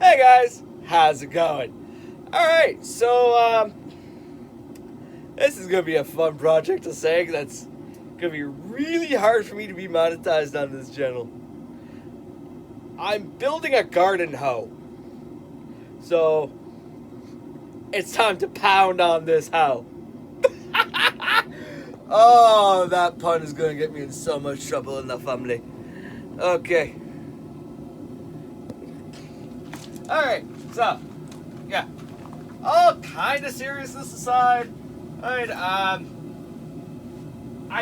Hey guys, how's it going? Alright, so this is gonna be a fun project to say that's gonna be really hard for me to be monetized on this channel. I'm building a garden hoe. So it's time to pound on this hoe. Oh, that pun is gonna get me in so much trouble in the family. Okay. Alright, so, yeah. All kind of seriousness aside, I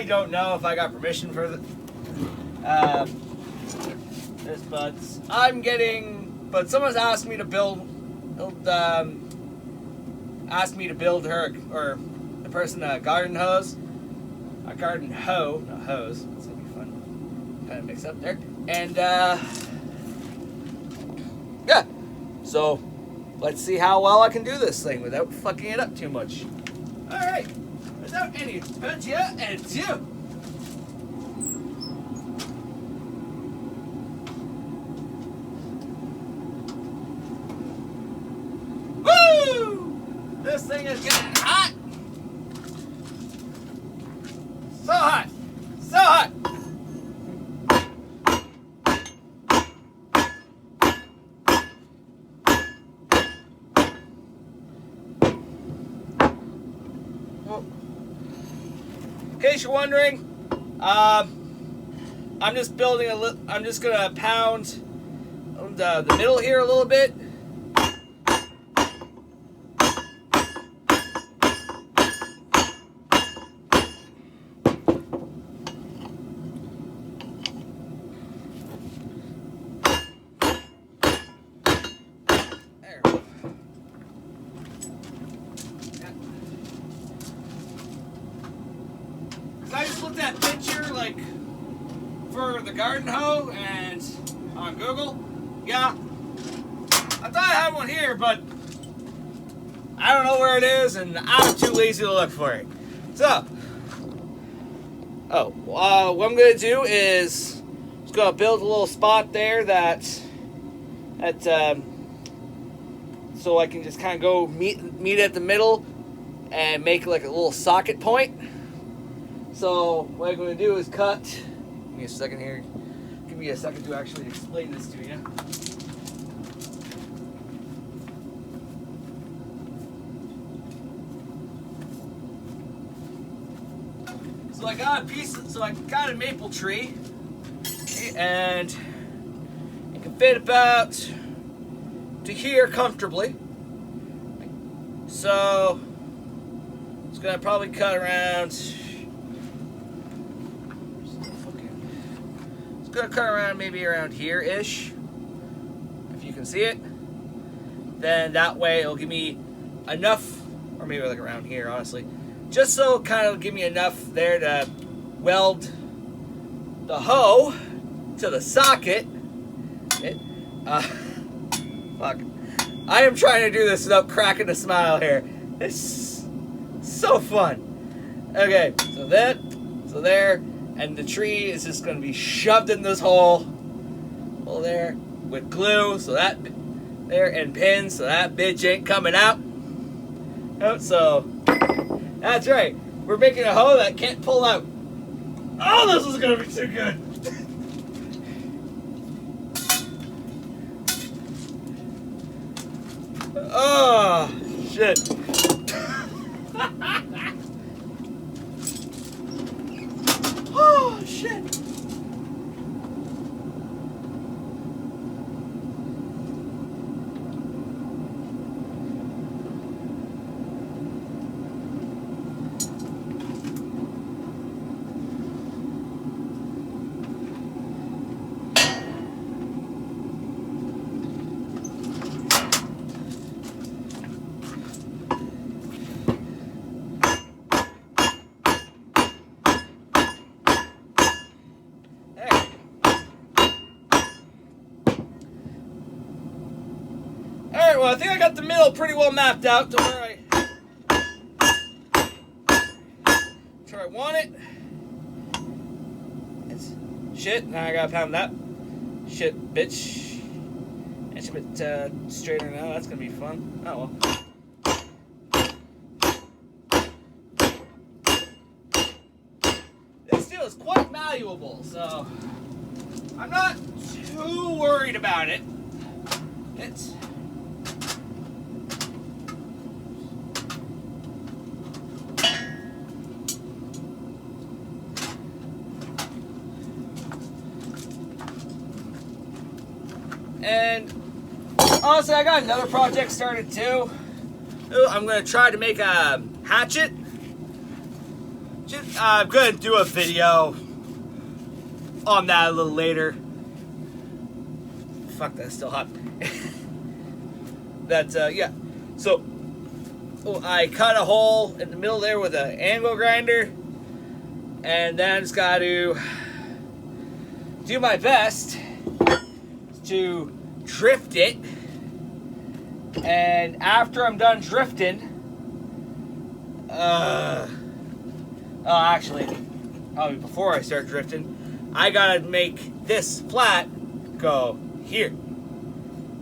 don't know if I got permission for this, but but someone's asked me to build her, or the person, a garden hose. A garden hoe, not hose. That's gonna be fun. Kind of mix up there. And, yeah. So, let's see how well I can do this thing without fucking it up too much. Alright. Without any further ado. Woo! This thing is getting hot. So hot. So hot. In case you're wondering, I'm just building I'm just gonna pound the middle here a little bit. I just looked at that picture, like, for the garden hoe, and on Google, yeah, I thought I had one here, but I don't know where it is, and I'm too lazy to look for it. So, what I'm gonna do is just gonna build a little spot there so I can just kind of go meet at the middle and make like a little socket point. So what I'm going to do is cut. Give me a second here. Give me a second to actually explain this to you. So I got a maple tree, and it can fit about to here comfortably. So it's gonna probably cut around. Gonna cut around maybe around here-ish, if you can see it. Then that way it'll give me enough, or maybe like around here, honestly, just so kind of give me enough there to weld the hoe to the socket. Fuck. I am trying to do this without cracking a smile here. It's so fun. Okay, so there. And the tree is just going to be shoved in this hole there, with glue, so that there, and pins, so that bitch ain't coming out. Oh, so that's right. We're making a hoe that can't pull out. Oh, this is going to be too good. Oh, shit. Oh, shit. Alright, well, I think I got the middle pretty well mapped out to where I want it. It's shit, now I gotta pound that shit, bitch. It's a bit straighter now. That's gonna be fun. Oh well. This steel is quite malleable, so I'm not too worried about it. It's and honestly, I got another project started too. I'm gonna try to make a hatchet. I'm gonna do a video on that a little later. Fuck, that's still hot. Yeah. So I cut a hole in the middle there with an angle grinder, and then I just got to do my best to drift it. And after I'm done drifting, probably before I start drifting, I gotta make this flat go here.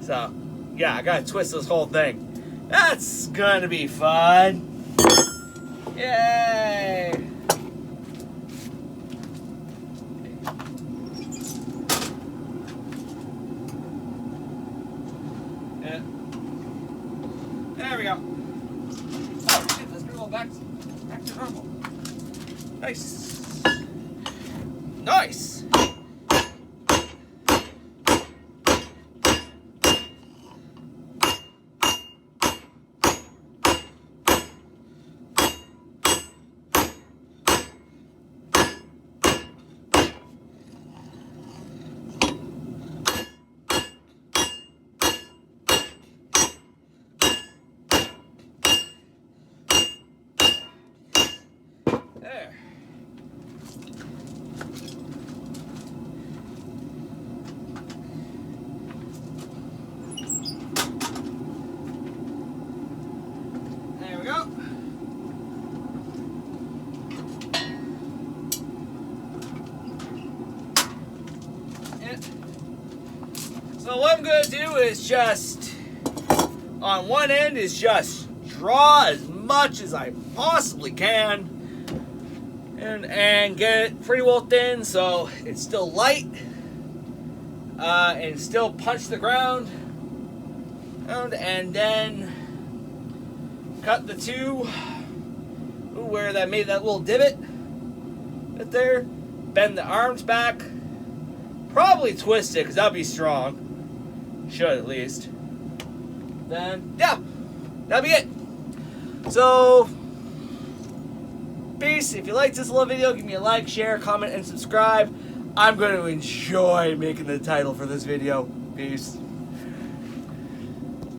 So, yeah, I gotta twist this whole thing. That's gonna be fun. Yay! Yeah. There we go. Oh shit, let's bring it all back to normal. Nice. Nice. There. There we go. So what I'm going to do is just, on one end, is just draw as much as I possibly can. And get it pretty well thin so it's still light and still punch the ground, and then cut the two where that made that little divot right there, bend the arms back, probably twist it because that'll be strong, should at least. Then yeah, that'll be it. So peace. If you liked this little video, give me a like, share, comment, and subscribe. I'm going to enjoy making the title for this video. Peace.